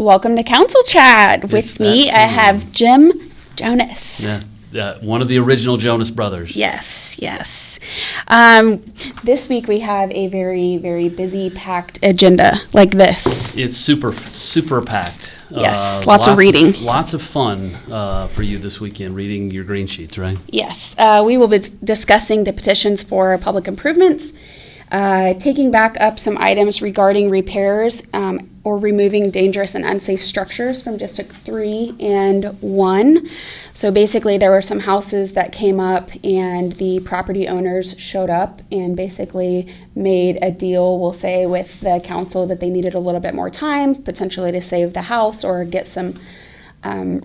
Welcome to Council Chat. With me, I have Jim Jonas. Yeah, one of the original Jonas brothers. Yes. This week we have a very, very busy, packed agenda like this. It's super packed. Yes, lots of reading. Lots of fun for you this weekend, reading your green sheets, right? Yes. We will be discussing the petitions for public improvements, taking back up some items regarding repairs or removing dangerous and unsafe structures from District 3 and 1. So basically there were some houses that came up and the property owners showed up and basically made a deal, we'll say, with the council that they needed a little bit more time, potentially to save the house or get some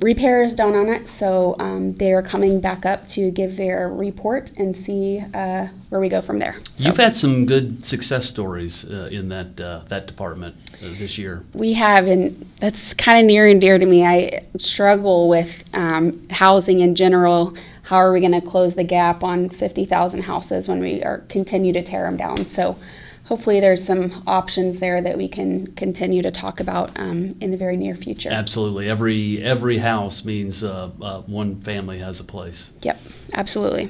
repairs done on it. So they are coming back up to give their report and see where we go from there. So, you've had some good success stories in that department this year. We have, and that's kind of near and dear to me. I struggle with housing in general. How are we going to close the gap on 50,000 houses when we continue to tear them down? So hopefully there's some options there that we can continue to talk about in the very near future. Absolutely. Every house means one family has a place. Yep, absolutely.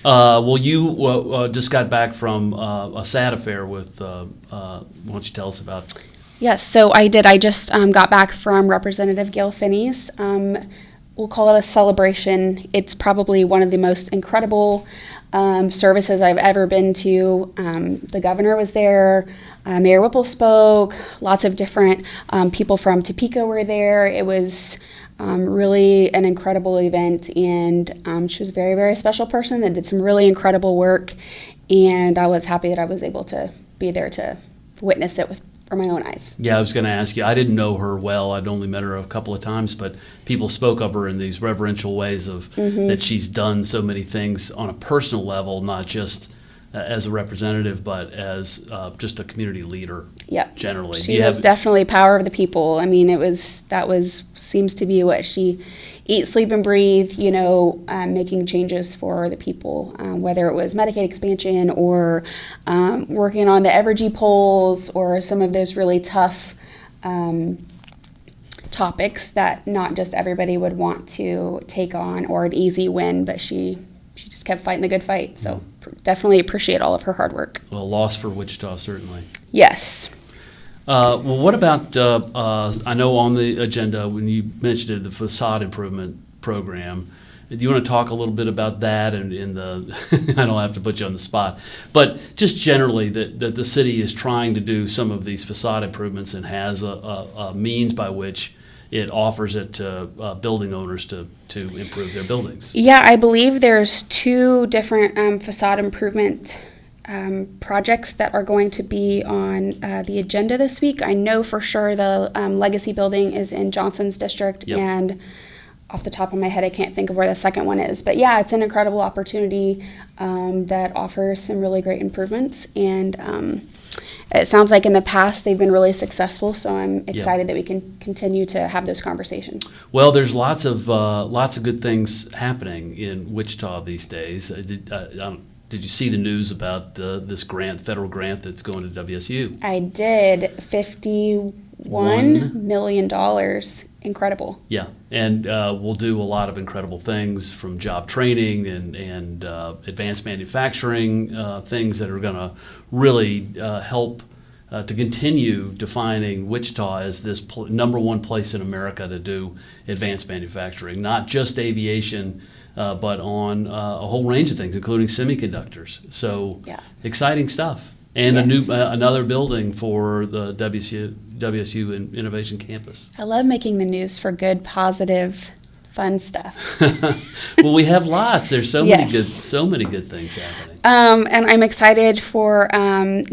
Well, you just got back from a sad affair with, why don't you tell us about it? Yes, so I did. I just got back from Representative Gail Finney's. We'll call it a celebration. It's probably one of the most incredible services I've ever been to. The governor was there, Mayor Whipple spoke, lots of different people from Topeka were there. It was really an incredible event, and she was a very, very special person that did some really incredible work, and I was happy that I was able to be there to witness it for my own eyes. Yeah, I was going to ask you. I didn't know her well. I'd only met her a couple of times, but people spoke of her in these reverential ways of that she's done so many things on a personal level, not just as a representative, but as just a community leader. Yep. Generally, she was definitely power of the people. I mean, that seems to be what she eat, sleep, and breathe. Making changes for the people, whether it was Medicaid expansion or working on the Evergy polls or some of those really tough topics that not just everybody would want to take on or an easy win, but she just kept fighting the good fight. So definitely appreciate all of her hard work. Well, a loss for Wichita, certainly. Yes. Well, what about, I know on the agenda when you mentioned it, the Facade Improvement Program, do you want to talk a little bit about that and in the, I don't have to put you on the spot, but just generally that the city is trying to do some of these facade improvements and has a means by which it offers it to building owners to improve their buildings? Yeah, I believe there's two different facade improvement projects that are going to be on the agenda this week. I know for sure the Legacy building is in Johnson's district, yep. And off the top of my head, I can't think of where the second one is. But yeah, it's an incredible opportunity that offers some really great improvements, and it sounds like in the past they've been really successful, so I'm excited that we can continue to have those conversations. Well, there's lots of good things happening in Wichita these days. Did you see the news about this federal grant that's going to WSU? I did. $51 million. Incredible. Yeah, and we'll do a lot of incredible things, from job training and advanced manufacturing, things that are going to really help to continue defining Wichita as this number one place in America to do advanced manufacturing, not just aviation, but on a whole range of things, including semiconductors. So exciting stuff. And another building for the WSU Innovation Campus. I love making the news for good, positive, fun stuff. Well, we have lots. There's so many good things happening. And I'm excited for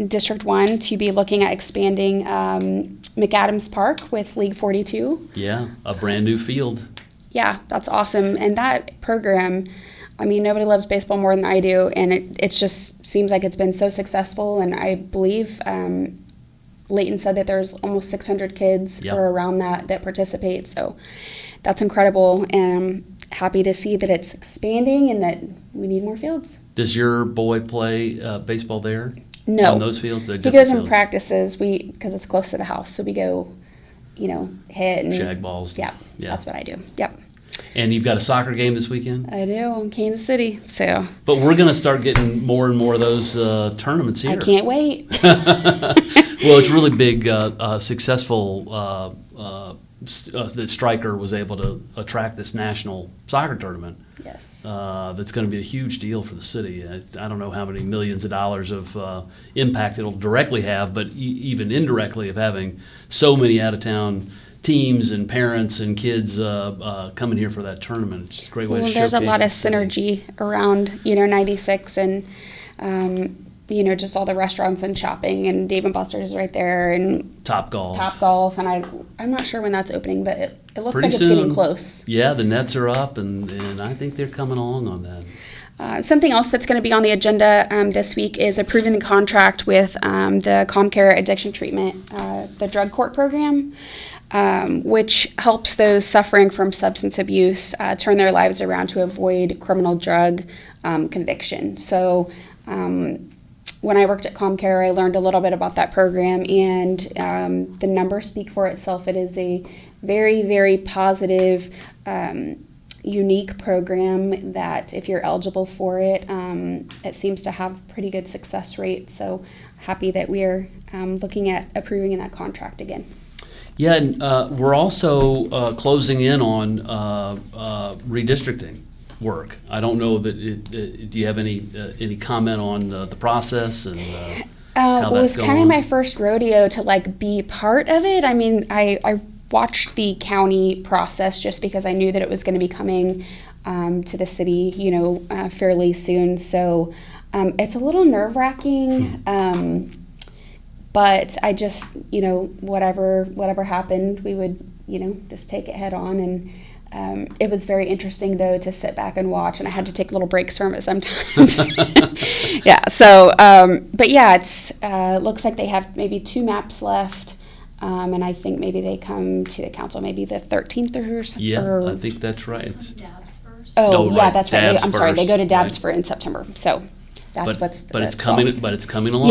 District 1 to be looking at expanding McAdams Park with League 42. Yeah, a brand new field. Yeah, that's awesome. And that program, I mean, nobody loves baseball more than I do, and it just seems like it's been so successful. And I believe Leighton said that there's almost 600 kids or around that participate. So that's incredible, and I'm happy to see that it's expanding and that we need more fields. Does your boy play baseball there? No. On those fields? He goes in practices because it's close to the house, so we go hit and shag balls. Yeah, that's what I do. Yep. And you've got a soccer game this weekend? I do, in Kansas City. So. But we're going to start getting more and more of those tournaments here. I can't wait. Well, it's really big, successful that Stryker was able to attract this national soccer tournament. Yes. That's going to be a huge deal for the city. I don't know how many millions of dollars of impact it'll directly have, but even indirectly of having so many out-of-town teams and parents and kids coming here for that tournament. It's just a great way to showcase. There's a lot of the city. synergy around 96 and just all the restaurants and shopping, and Dave and Buster's is right there, and Top Golf. And I'm not sure when that's opening, but it looks Pretty like it's soon. getting close. Yeah, the nets are up, and I think they're coming along on that. Something else that's going to be on the agenda this week is approving a contract with the ComCare Addiction Treatment, the drug court program, which helps those suffering from substance abuse turn their lives around to avoid criminal drug conviction. So when I worked at ComCare, I learned a little bit about that program, and the numbers speak for itself. It is a very, very positive, unique program that if you're eligible for it, it seems to have pretty good success rate. So happy that we are looking at approving that contract again. Yeah, and we're also closing in on redistricting work. I don't know that. Do you have any comment on the process and how it was that's kind of going? my first rodeo to be part of it. I mean, I watched the county process just because I knew that it was going to be coming to the city, fairly soon. So it's a little nerve-wracking. But I just, whatever happened, we would, just take it head on. And it was very interesting, though, to sit back and watch. And I had to take little breaks from it sometimes. Yeah. So, but yeah, it's looks like they have maybe 2 maps left. And I think maybe they come to the council maybe the 13th or something. Yeah, I think that's right. Dabs first. Oh, No, yeah, right, that's right. Dabs I'm sorry. They go to first, Dabs right. in September. So that's But it's the coming. 12th. But it's coming along.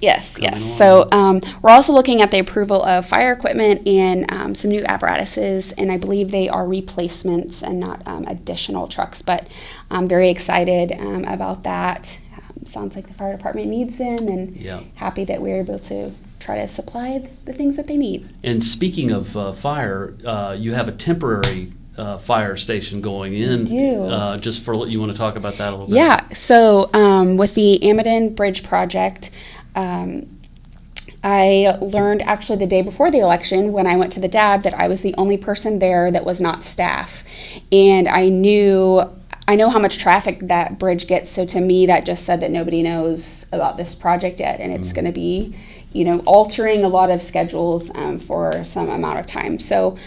Yes. Coming So along. we're also looking at the approval of fire equipment and some new apparatuses, and I believe they are replacements and not additional trucks. But I'm very excited about that. Sounds like the fire department needs them, and Yeah. happy that we're able to try to supply the things that they need. And speaking of fire, you have a temporary fire station going in. We do. Just for you want to talk about that a little bit? Yeah. So with the Amadon Bridge project, I learned actually the day before the election when I went to the DAB that I was the only person there that was not staff, and I know how much traffic that bridge gets. So to me, that just said that nobody knows about this project yet, and it's going to be, altering a lot of schedules for some amount of time. So.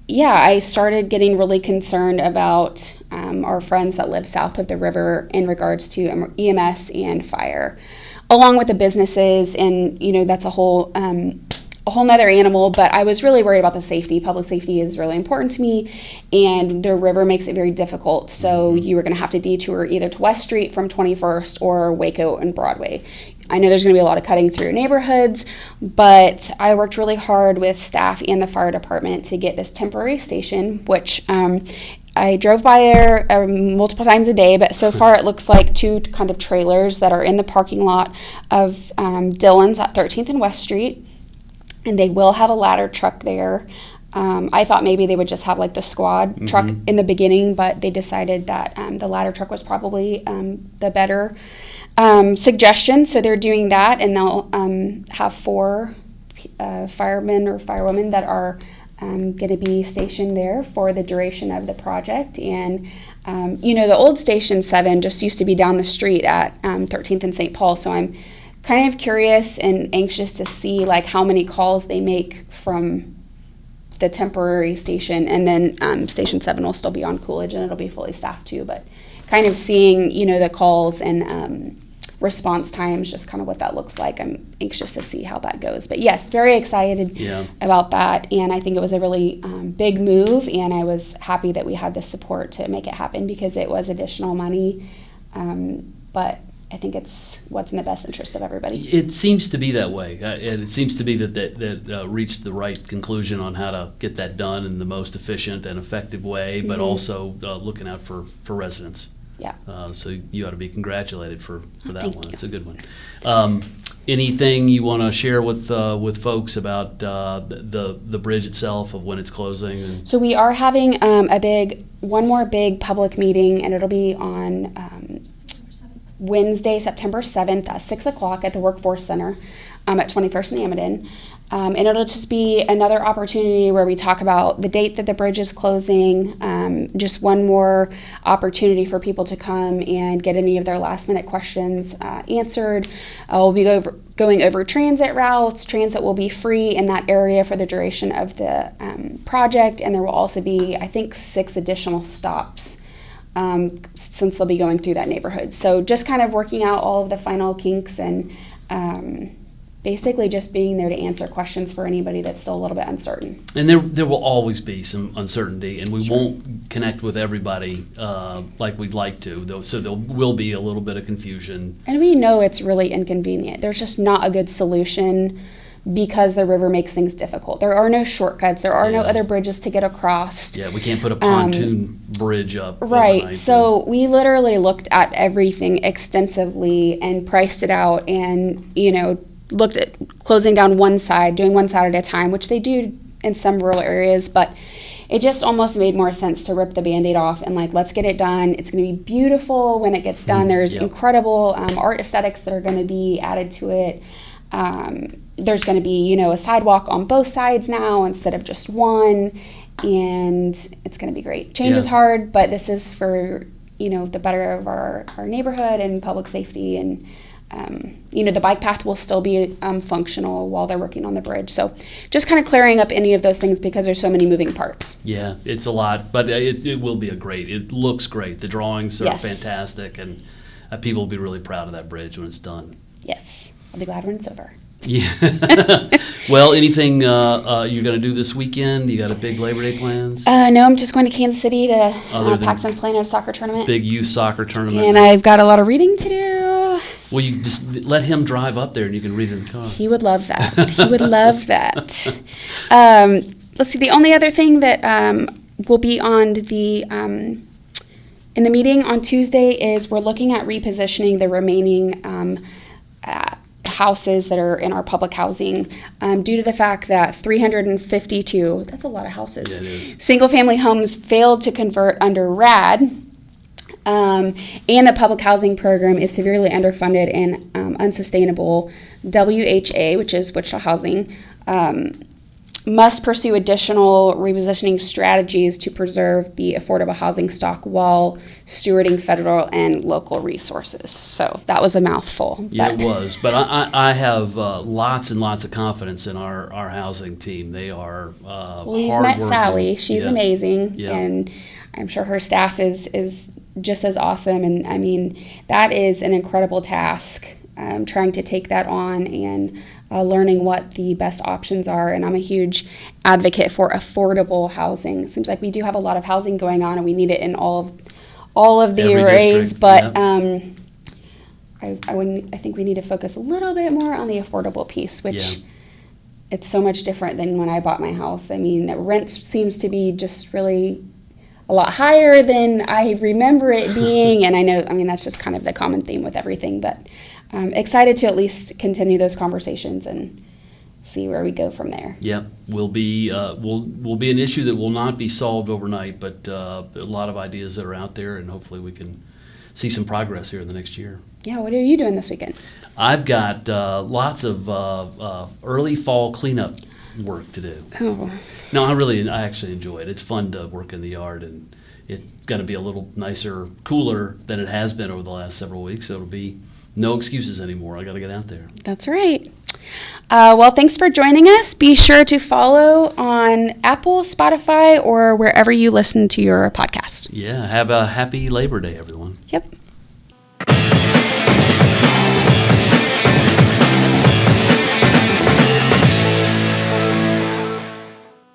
I started getting really concerned about our friends that live south of the river in regards to EMS and fire, along with the businesses, and that's a whole nother animal. But I was really worried about the safety. Public safety is really important to me, and the river makes it very difficult. So you were going to have to detour either to West Street from 21st or Waco and Broadway. I know there's going to be a lot of cutting through neighborhoods, but I worked really hard with staff and the fire department to get this temporary station, which I drove by there multiple times a day, but so far it looks like 2 kind of trailers that are in the parking lot of Dillon's at 13th and West Street, and they will have a ladder truck there. I thought maybe they would just have the squad truck in the beginning, but they decided that the ladder truck was probably the better suggestion. So they're doing that, and they'll have 4 firemen or firewomen that are going to be stationed there for the duration of the project. And the old Station 7 just used to be down the street at 13th and St. Paul. So I'm kind of curious and anxious to see how many calls they make from the temporary station, and then Station 7 will still be on Coolidge, and it'll be fully staffed too. But kind of seeing the calls and response times, just kind of what that looks like. I'm anxious to see how that goes. But yes, very excited about that, and I think it was a really big move, and I was happy that we had the support to make it happen because it was additional money. But I think it's what's in the best interest of everybody. It seems to be that way, and it seems to be that reached the right conclusion on how to get that done in the most efficient and effective way, but also looking out for residents. Yeah. So you ought to be congratulated for that Thank one. you. It's a good one. Anything you want to share with folks about the bridge itself, of when it's closing? So we are having one more big public meeting, and it'll be on Wednesday, September 7th at 6 o'clock at the Workforce Center at 21st and Amidon. And it'll just be another opportunity where we talk about the date that the bridge is closing, just one more opportunity for people to come and get any of their last minute questions answered. We'll be going over transit routes. Transit will be free in that area for the duration of the project, and there will also be, I think, 6 additional stops since they'll be going through that neighborhood. So just kind of working out all of the final kinks and basically just being there to answer questions for anybody that's still a little bit uncertain. And there will always be some uncertainty, and we won't connect with everybody like we'd like to, though. So there will be a little bit of confusion. And we know it's really inconvenient. There's just not a good solution because the river makes things difficult. There are no shortcuts. There are no other bridges to get across. Yeah, we can't put a pontoon bridge up. Right. So we literally looked at everything extensively and priced it out, and looked at closing down one side, doing one side at a time, which they do in some rural areas, but it just almost made more sense to rip the Band-Aid off and let's get it done. It's going to be beautiful when it gets done. There's incredible art aesthetics that are going to be added to it. There's going to be, a sidewalk on both sides now instead of just one, and it's going to be great. Change is hard, but this is for, the better of our neighborhood and public safety, and the bike path will still be functional while they're working on the bridge. So just kind of clearing up any of those things because there's so many moving parts. Yeah, it's a lot, but it will be it looks great. The drawings are fantastic, and people will be really proud of that bridge when it's done. Yes, I'll be glad when it's over. Yeah. Well, anything you're going to do this weekend? You got a big Labor Day plans? No, I'm just going to Kansas City to Paxton's playing at a soccer tournament. Big youth soccer tournament. And I've got a lot of reading to do. Well, you just let him drive up there and you can read in the car. He would love that. He would love that. Let's see, the only other thing that will be on the in the meeting on Tuesday is we're looking at repositioning the remaining houses that are in our public housing due to the fact that 352, that's a lot of houses, yeah, it is, single-family homes failed to convert under RAD, and the public housing program is severely underfunded and unsustainable. WHA, which is Wichita Housing, must pursue additional repositioning strategies to preserve the affordable housing stock while stewarding federal and local resources. So that was a mouthful. Yeah, it was. But I have lots and lots of confidence in our housing team. They are well, you've met Sally. She's amazing. Yeah. And I'm sure her staff is just as awesome. And I mean, that is an incredible task, trying to take that on and learning what the best options are. And I'm a huge advocate for affordable housing. It seems like we do have a lot of housing going on, and we need it in all of the every arrays. District. But Yep. I think we need to focus a little bit more on the affordable piece, which it's so much different than when I bought my house. I mean, rent seems to be just really a lot higher than I remember it being. And I know, that's just kind of the common theme with everything, but excited to at least continue those conversations and see where we go from there. Yep, will be an issue that will not be solved overnight, but a lot of ideas that are out there, and hopefully we can see some progress here in the next year. Yeah, what are you doing this weekend? I've got lots of early fall cleanup work to do. Oh. No, I actually enjoy it. It's fun to work in the yard, and it's going to be a little nicer, cooler than it has been over the last several weeks. So it'll be no excuses anymore. I got to get out there. That's right. Well, thanks for joining us. Be sure to follow on Apple, Spotify, or wherever you listen to your podcasts. Yeah, have a happy Labor Day, everyone. Yep.